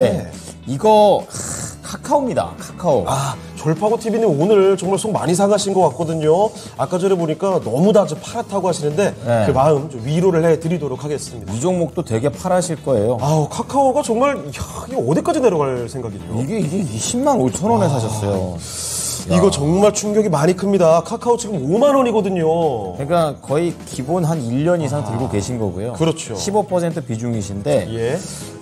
네. 이거 카카오입니다. 카카오. 졸파고 TV님 오늘 정말 속 많이 상하신 것 같거든요. 아까 전에 보니까 너무 다 파랗다고 하시는데 네. 그 마음 좀 위로를 해드리도록 하겠습니다. 이 종목도 되게 파라실 거예요. 카카오가 정말 이게 어디까지 내려갈 생각이죠? 이게 20만 5천 원에 사셨어요. 이거 정말 충격이 많이 큽니다. 카카오 지금 5만 원이거든요. 그러니까 거의 기본 한 1년 이상 들고 계신 거고요. 그렇죠. 15% 비중이신데 예.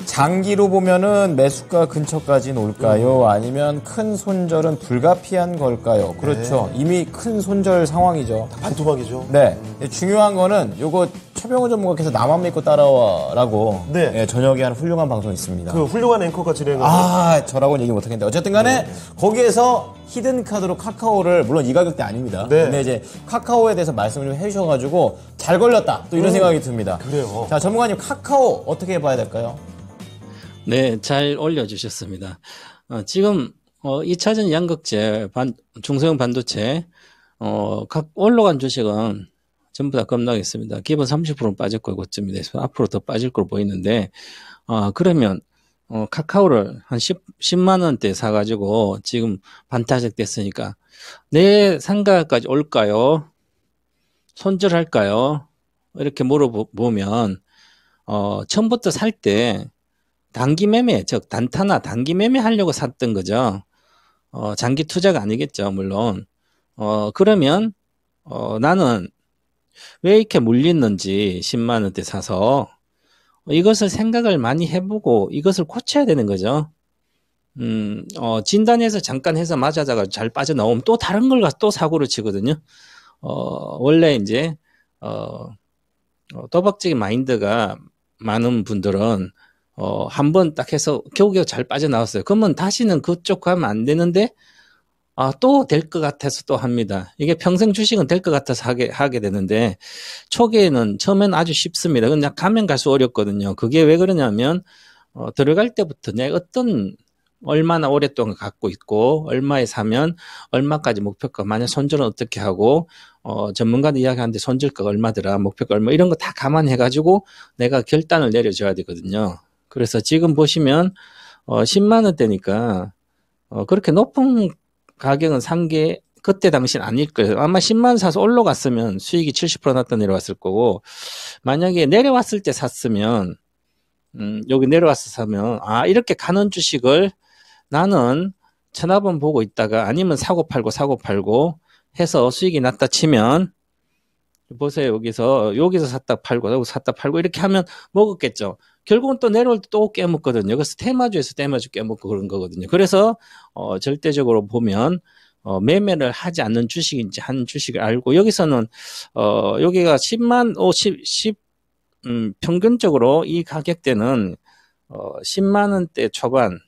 장기로 보면은 매수가 근처까지는 올까요? 아니면 큰 손절은 불가피한 걸까요? 그렇죠. 네. 이미 큰 손절 상황이죠. 반토막이죠. 네. 중요한 거는 요거 최병호 전문가께서 나만 믿고 따라와라고 네. 저녁에 하는 훌륭한 방송이 있습니다. 그 훌륭한 앵커가 진행하는 저라고는 얘기 못하겠는데 어쨌든 간에 거기에서 히든 카드로 카카오를 물론 이 가격대 아닙니다. 네. 근데 이제 카카오에 대해서 말씀을 좀 해주셔가지고 잘 걸렸다 또 이런 생각이 듭니다. 그래요. 자, 전문가님 카카오 어떻게 봐야 될까요? 네, 잘 올려주셨습니다. 지금 2차전 양극재, 중소형 반도체 각 올라간 주식은 전부 다 급락했습니다. 기본 30%는 빠졌고 고점이 돼서 앞으로 더 빠질 걸로 보이는데 그러면 카카오를 한 10만 원대 사가지고 지금 반타작 됐으니까 내 상가까지 올까요? 손절할까요? 이렇게 물어보면 처음부터 살 때 단기 매매, 즉 단타나 단기 매매 하려고 샀던 거죠. 장기 투자가 아니겠죠, 물론. 그러면 나는 왜 이렇게 물리는지 10만 원대 사서 이것을 생각을 많이 해보고 이것을 고쳐야 되는 거죠. 진단해서 잠깐 해서 맞아다가 잘 빠져나오면 또 다른 걸 가서 또 사고를 치거든요. 원래 이제 도박적인 마인드가 많은 분들은 한 번 딱 해서 겨우겨우 잘 빠져나왔어요. 그러면 다시는 그쪽 가면 안 되는데, 또 될 것 같아서 또 합니다. 이게 평생 주식은 될 것 같아서 하게 되는데, 초기에는, 처음에는 아주 쉽습니다. 그냥 가면 갈수록 어렵거든요. 그게 왜 그러냐면, 들어갈 때부터 내가 얼마나 오랫동안 갖고 있고, 얼마에 사면, 얼마까지 목표가, 만약 손절은 어떻게 하고, 전문가들 이야기하는데 손절가가 얼마더라, 목표가 얼마, 이런 거 다 감안해가지고 내가 결단을 내려줘야 되거든요. 그래서 지금 보시면 10만 원대니까 그렇게 높은 가격은 산 게 그때 당시는 아닐 거예요. 아마 10만 원 사서 올라갔으면 수익이 70% 났다 내려왔을 거고, 만약에 내려왔을 때 샀으면 여기 내려와서 사면 이렇게 가는 주식을 나는 천하번 보고 있다가 아니면 사고 팔고 해서 수익이 났다 치면, 보세요. 여기서 샀다 팔고 여기서 샀다 팔고 이렇게 하면 먹었겠죠. 결국은 또 내려올 때 또 깨먹거든요. 그래서 테마주에서 테마주 깨먹고 그런 거거든요. 그래서 절대적으로 보면 매매를 하지 않는 주식인지 한 주식을 알고, 여기서는 여기가 10 평균적으로 이 가격대는 10만 원대 초반,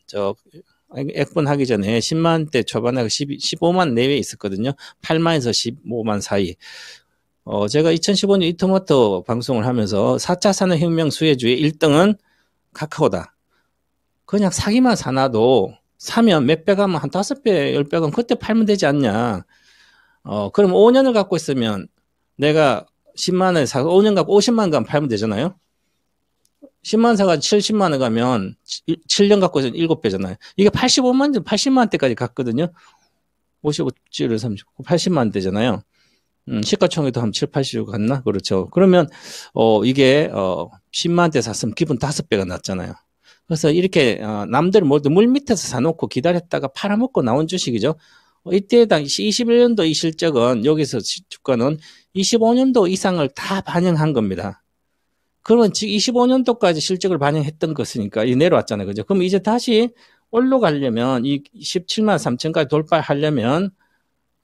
액분하기 전에 10만 원대 초반에 15만 내외에 있었거든요. 8만에서 15만 사이. 제가 2015년 이토마토 방송을 하면서 4차 산업혁명 수혜주의 1등은 카카오다. 그냥 사기만 사놔도 사면 몇 배 가면 한 5배, 10배 가면 그때 팔면 되지 않냐. 그럼 5년을 갖고 있으면 내가 10만 원에 사서 5년 갖고 50만 원 가면 팔면 되잖아요. 10만 원 사가지고 70만 원 가면 7년 갖고 있으면 7배잖아요. 이게 80만 원대까지 갔거든요. 55주를 39, 80만 원대잖아요. 시가총액도 한 7, 80조 갔나? 그렇죠. 그러면, 이게, 10만 원대 샀으면 기본 5배가 났잖아요. 그래서 이렇게, 남들 모두 물 밑에서 사놓고 기다렸다가 팔아먹고 나온 주식이죠. 이때 당시 21년도 이 실적은, 여기서 주가는 25년도 이상을 다 반영한 겁니다. 그러면 지금 25년도까지 실적을 반영했던 것이니까 이 내려왔잖아요. 그죠? 그럼 이제 다시 올라가려면 이 17만 3천까지 돌파하려면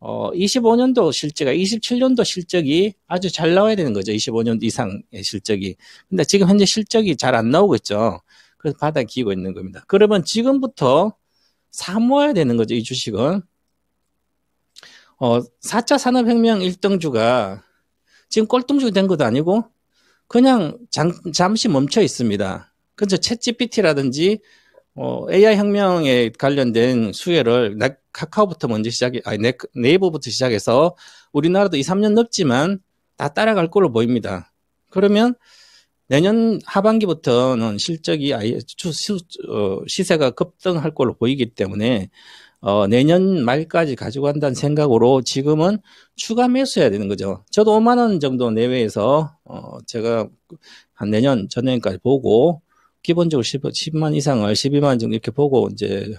25년도 실적이 27년도 실적이 아주 잘 나와야 되는 거죠. 25년 이상의 실적이. 근데 지금 현재 실적이 잘 안 나오고 있죠. 그래서 바닥에 기고 있는 겁니다. 그러면 지금부터 사 모아야 되는 거죠. 이 주식은. 4차 산업혁명 1등주가 지금 꼴등주가 된 것도 아니고 그냥 잠시 멈춰 있습니다. 그래서 챗GPT라든지 AI 혁명에 관련된 수혜를 카카오부터 먼저 네이버부터 시작해서 우리나라도 2, 3년 넘지만 다 따라갈 걸로 보입니다. 그러면 내년 하반기부터는 실적이 아예 시세가 급등할 걸로 보이기 때문에 내년 말까지 가지고 간다는 생각으로 지금은 추가 매수해야 되는 거죠. 저도 5만 원 정도 내외에서 제가 한 내년 전년까지 보고 기본적으로 10만 이상을 12만 정도 이렇게 보고 이제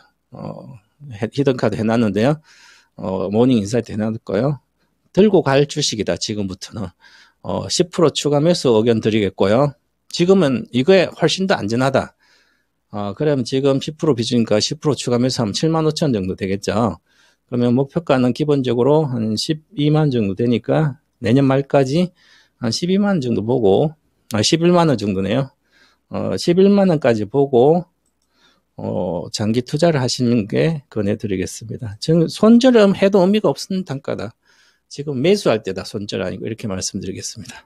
히든카드 해놨는데요. 모닝 인사이트 해놨고요. 들고 갈 주식이다. 지금부터는 10% 추가 매수 의견 드리겠고요. 지금은 이거에 훨씬 더 안전하다. 그러면 지금 10% 비중이니까 10% 추가 매수하면 7만 5천 정도 되겠죠. 그러면 목표가는 기본적으로 한 12만 정도 되니까 내년 말까지 한 12만 정도 보고 11만 원 정도네요. 11만 원까지 보고 장기 투자를 하시는 게 권해드리겠습니다. 지금 손절은 해도 의미가 없는 단가다. 지금 매수할 때다 손절 아니고 이렇게 말씀드리겠습니다.